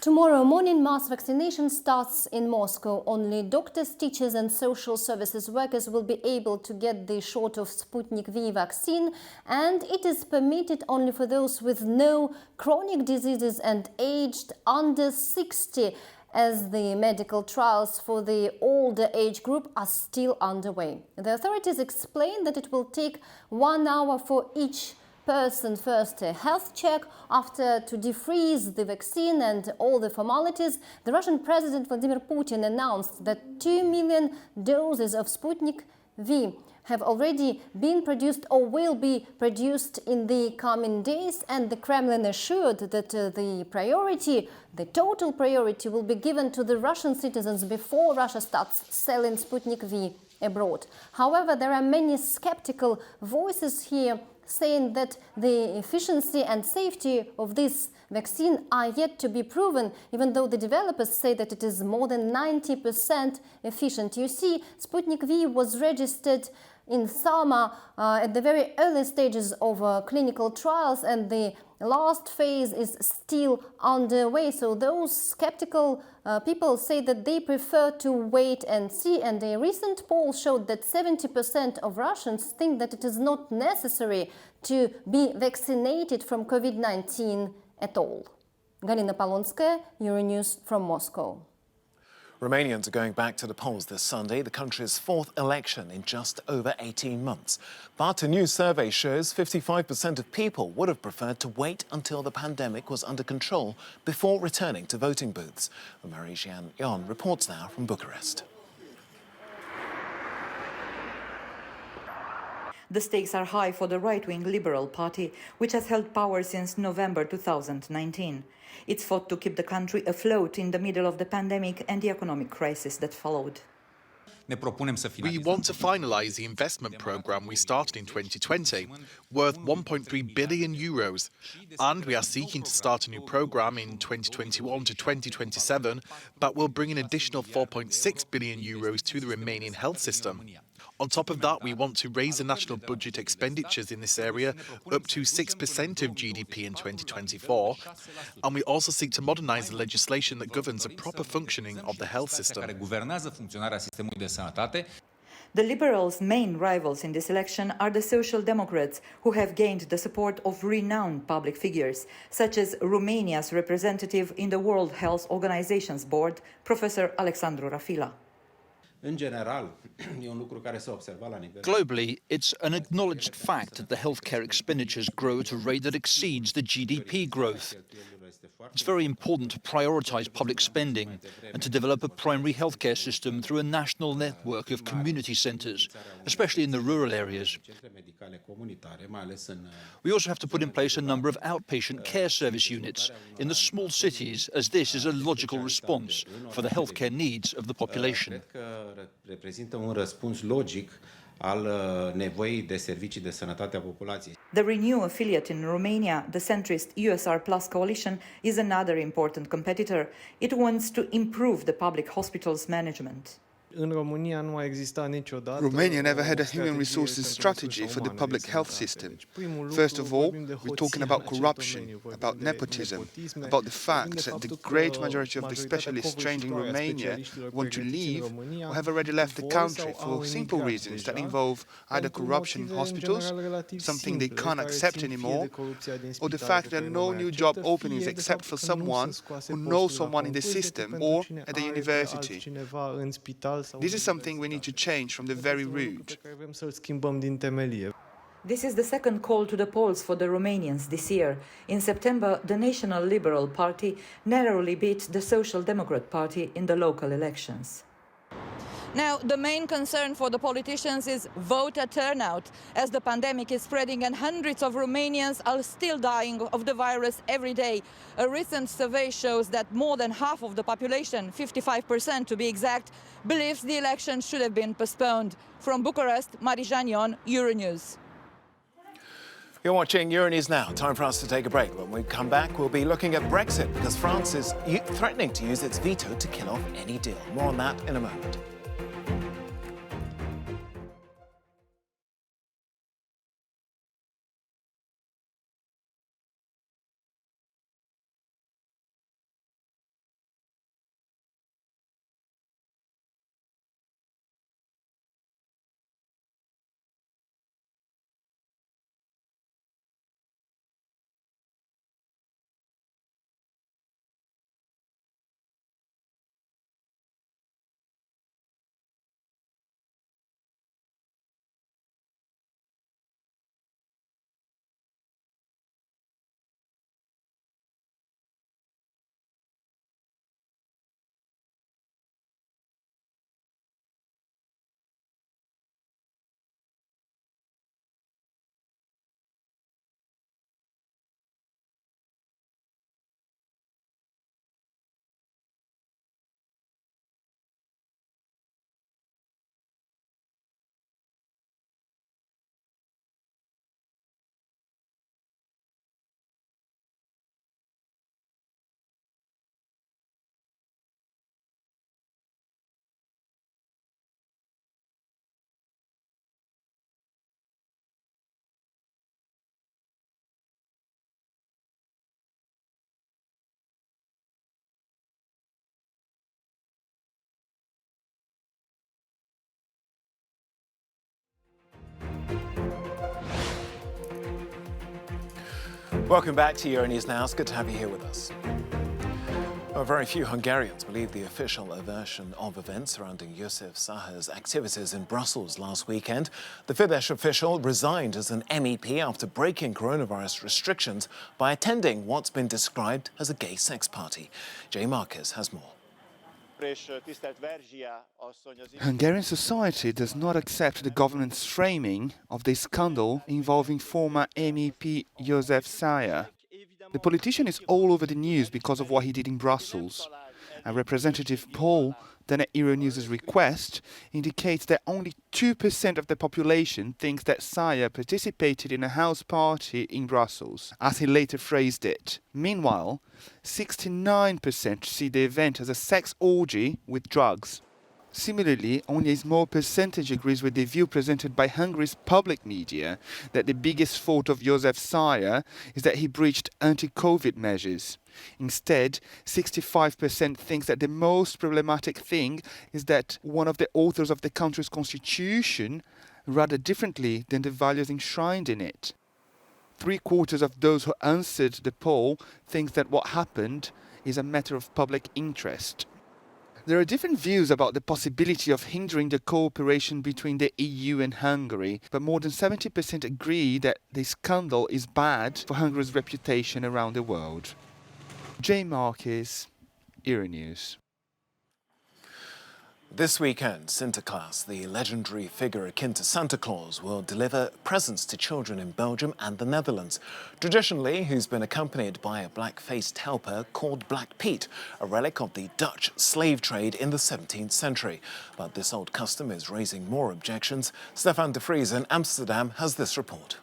Tomorrow morning, mass vaccination starts in Moscow. Only doctors, teachers and social services workers will be able to get the shot of Sputnik V vaccine, and it is permitted only for those with no chronic diseases and aged under 60, as the medical trials for the older age group are still underway. The authorities explain that it will take 1 hour for each person, first a health check, after to defreeze the vaccine and all the formalities. The Russian President Vladimir Putin announced that 2 million doses of Sputnik V have already been produced or will be produced in the coming days, and the Kremlin assured that the total priority will be given to the Russian citizens before Russia starts selling Sputnik V abroad. However, there are many skeptical voices here saying that the efficiency and safety of this vaccine are yet to be proven, even though the developers say that it is more than 90% efficient. You see, Sputnik V was registered in summer at the very early stages of clinical trials, and the last phase is still underway. So those skeptical people say that they prefer to wait and see, and a recent poll showed that 70% of Russians think that it is not necessary to be vaccinated from COVID-19 at all. Galina Polonskaya, Euronews from Moscow. Romanians are going back to the polls this Sunday, the country's fourth election in just over 18 months. But a new survey shows 55% of people would have preferred to wait until the pandemic was under control before returning to voting booths. Marijan Ion reports now from Bucharest. The stakes are high for the right-wing Liberal Party, which has held power since November 2019. It's fought to keep the country afloat in the middle of the pandemic and the economic crisis that followed. We want to finalise the investment programme we started in 2020, worth €1.3 billion, and we are seeking to start a new programme in 2021 to 2027 that will bring an additional €4.6 billion to the Romanian health system. On top of that, we want to raise the national budget expenditures in this area up to 6% of GDP in 2024, and we also seek to modernise the legislation that governs the proper functioning of the health system. The Liberals' main rivals in this election are the Social Democrats, who have gained the support of renowned public figures, such as Romania's representative in the World Health Organization's board, Professor Alexandru Rafila. Globally, it's an acknowledged fact that the healthcare expenditures grow at a rate that exceeds the GDP growth. It's very important to prioritise public spending and to develop a primary healthcare system through a national network of community centres, especially in the rural areas. We also have to put in place a number of outpatient care service units in the small cities, as this is a logical response for the healthcare needs of the population. The Renew affiliate in Romania, the centrist USR Plus coalition, is another important competitor. It wants to improve the public hospitals' management. Romania never had a human resources strategy for the public health system. First of all, we're talking about corruption, about nepotism, about the fact that the great majority of the specialists trained in Romania want to leave or have already left the country for simple reasons that involve either corruption in hospitals, something they can't accept anymore, or the fact that no new job openings except for someone who knows someone in the system or at the university. This is something we need to change from the very root. This is the second call to the polls for the Romanians this year. In September, the National Liberal Party narrowly beat the Social Democrat Party in the local elections. Now, the main concern for the politicians is voter turnout, as the pandemic is spreading and hundreds of Romanians are still dying of the virus every day. A recent survey shows that more than half of the population, 55% to be exact, believes the election should have been postponed. From Bucharest, Marijan Ion, Euronews. You're watching Euronews Now. Time for us to take a break. When we come back, we'll be looking at Brexit, because France is threatening to use its veto to kill off any deal. More on that in a moment. Welcome back to Euronews Now. It's good to have you here with us. Well, very few Hungarians believe the official version of events surrounding József Szájer's activities in Brussels last weekend. The Fidesz official resigned as an MEP after breaking coronavirus restrictions by attending what's been described as a gay sex party. Jay Marquez has more. Hungarian society does not accept the government's framing of the scandal involving former MEP József Szájer. The politician is all over the news because of what he did in Brussels. A representative poll done at Euronews' request indicates that only 2% of the population thinks that Szájer participated in a house party in Brussels, as he later phrased it. Meanwhile, 69% see the event as a sex orgy with drugs. Similarly, only a small percentage agrees with the view presented by Hungary's public media that the biggest fault of József Szájer is that he breached anti-COVID measures. Instead, 65% thinks that the most problematic thing is that one of the authors of the country's constitution read differently than the values enshrined in it. 3/4 of those who answered the poll think that what happened is a matter of public interest. There are different views about the possibility of hindering the cooperation between the EU and Hungary, but more than 70% agree that the scandal is bad for Hungary's reputation around the world. Jay Marquez, Euronews. This weekend, Sinterklaas, the legendary figure akin to Santa Claus, will deliver presents to children in Belgium and the Netherlands. Traditionally, he's been accompanied by a black-faced helper called Black Pete, a relic of the Dutch slave trade in the 17th century. But this old custom is raising more objections. Stefan de Vries in Amsterdam has this report.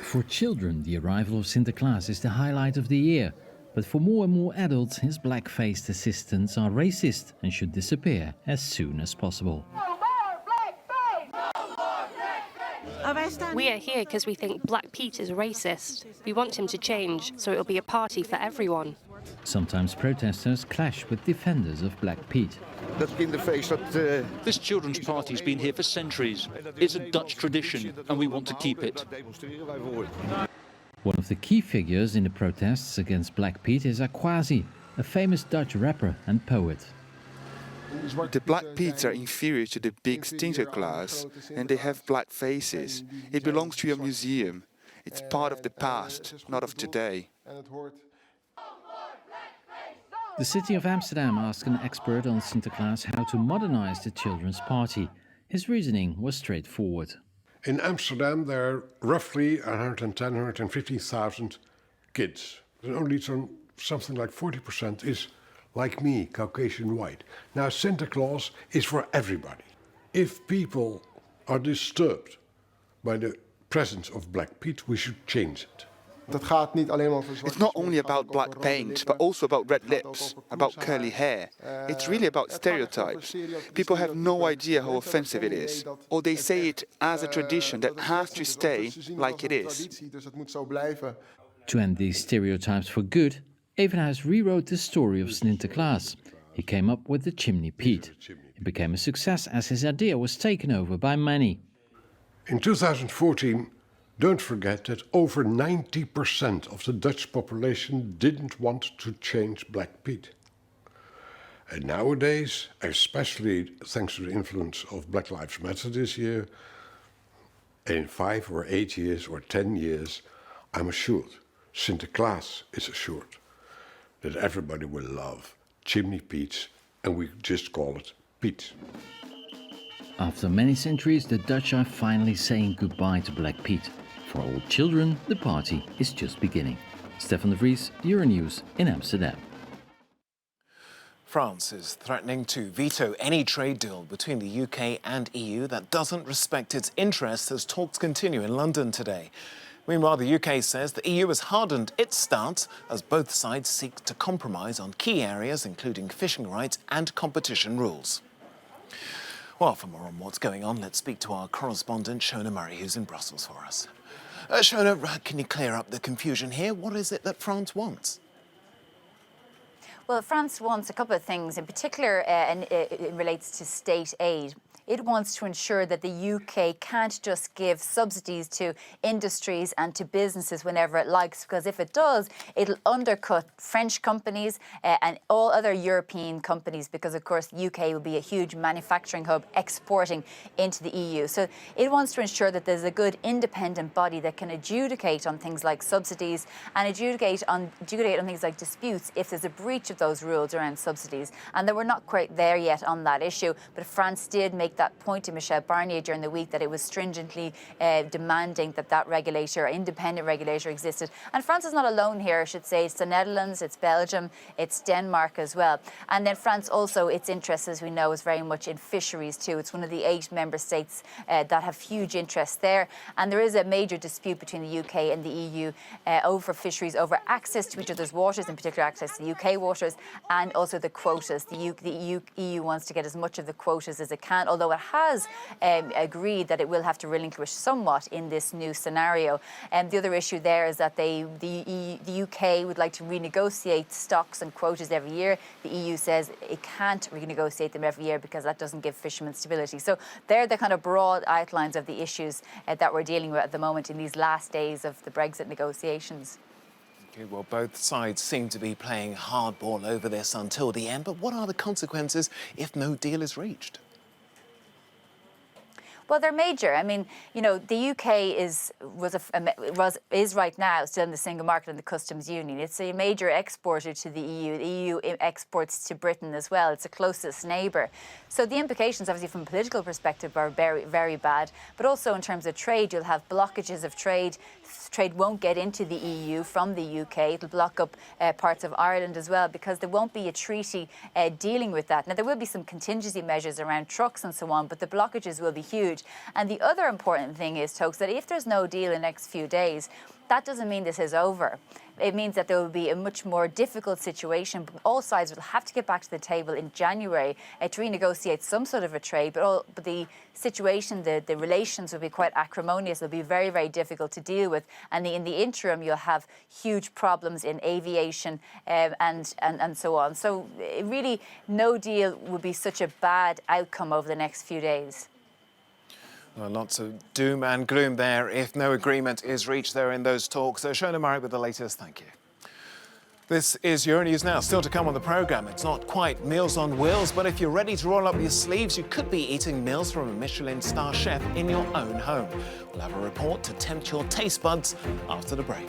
For children, the arrival of Sinterklaas is the highlight of the year. But for more and more adults, his black-faced assistants are racist and should disappear as soon as possible. We are here because we think Black Pete is racist. We want him to change, so it'll be a party for everyone. Sometimes protesters clash with defenders of Black Pete. This children's party's been here for centuries. It's a Dutch tradition and we want to keep it. One of the key figures in the protests against Black Pete is Aquasi, a famous Dutch rapper and poet. The Black Petes are inferior to the big Sinterklaas, and they have black faces. It belongs to a museum. It's part of the past, not of today. The city of Amsterdam asked an expert on Sinterklaas how to modernize the children's party. His reasoning was straightforward. In Amsterdam, there are roughly 110,000, 150,000 kids. And only something like 40% is like me, Caucasian white. Now, Santa Claus is for everybody. If people are disturbed by the presence of Black Pete, we should change it. It's not only about black paint, but also about red lips, about curly hair. It's really about stereotypes. People have no idea how offensive it is, or they say it as a tradition that has to stay like it is. To end these stereotypes for good, Evenhuis rewrote the story of Sinterklaas. He came up with the Chimney Pete. It became a success as his idea was taken over by many. In 2014, don't forget that over 90% of the Dutch population didn't want to change Black Pete. And nowadays, especially thanks to the influence of Black Lives Matter this year, in 5 or 8 years or 10 years, I'm assured, Sinterklaas is assured, that everybody will love Chimney Pete's, and we just call it Pete. After many centuries, the Dutch are finally saying goodbye to Black Pete. For all children, the party is just beginning. Stefan de Vries, Euronews in Amsterdam. France is threatening to veto any trade deal between the UK and EU that doesn't respect its interests as talks continue in London today. Meanwhile, the UK says the EU has hardened its stance as both sides seek to compromise on key areas, including fishing rights and competition rules. Well, for more on what's going on, let's speak to our correspondent, Shona Murray, who's in Brussels for us. Shona, can you clear up the confusion here? What is it that France wants? Well, France wants a couple of things. In particular, and it relates to state aid. it wants to ensure that the UK can't just give subsidies to industries and to businesses whenever it likes, because if it does, it'll undercut French companies and all other European companies, because of course the UK will be a huge manufacturing hub exporting into the EU. So it wants to ensure that there's a good independent body that can adjudicate on things like subsidies and adjudicate on things like disputes if there's a breach of those rules around subsidies. And that we're not quite there yet on that issue, but France did make that point to Michel Barnier during the week that it was stringently demanding that that regulator, independent regulator, existed. And France is not alone here, I should say. It's the Netherlands, it's Belgium, it's Denmark as well. And then France also, its interest, as we know, is very much in fisheries too. It's one of the 8 member states that have huge interest there. And there is a major dispute between the UK and the EU over fisheries, over access to each other's waters, in particular access to the UK waters, and also the quotas. The EU wants to get as much of the quotas as it can, although it has agreed that it will have to relinquish somewhat in this new scenario. And the other issue there is that the UK would like to renegotiate stocks and quotas every year. The EU says it can't renegotiate them every year because that doesn't give fishermen stability. So they're the kind of broad outlines of the issues that we're dealing with at the moment in these last days of the Brexit negotiations. Okay, well, both sides seem to be playing hardball over this until the end, but what are the consequences if no deal is reached? Well, they're major. I mean, you know, the UK is right now still in the single market and the customs union. It's a major exporter to the EU. The EU exports to Britain as well. It's a closest neighbour. So the implications, obviously, from a political perspective are very, very bad. But also in terms of trade, you'll have blockages of trade. Trade won't get into the EU from the UK. It'll block up parts of Ireland as well, because there won't be a treaty dealing with that. Now, there will be some contingency measures around trucks and so on, but the blockages will be huge. And the other important thing is, Tokes, that if there's no deal in the next few days, that doesn't mean this is over. It means that there will be a much more difficult situation. All sides will have to get back to the table in January to renegotiate some sort of a trade, but the situation, the relations will be quite acrimonious. They'll be very, very difficult to deal with. And in the interim, you'll have huge problems in aviation and so on. So really, no deal would be such a bad outcome over the next few days. Well, lots of doom and gloom there if no agreement is reached there in those talks. So Shona Murray with the latest. Thank you. This is Euronews Now. Still to come on the programme. It's not quite Meals on Wheels, but if you're ready to roll up your sleeves, you could be eating meals from a Michelin star chef in your own home. We'll have a report to tempt your taste buds after the break.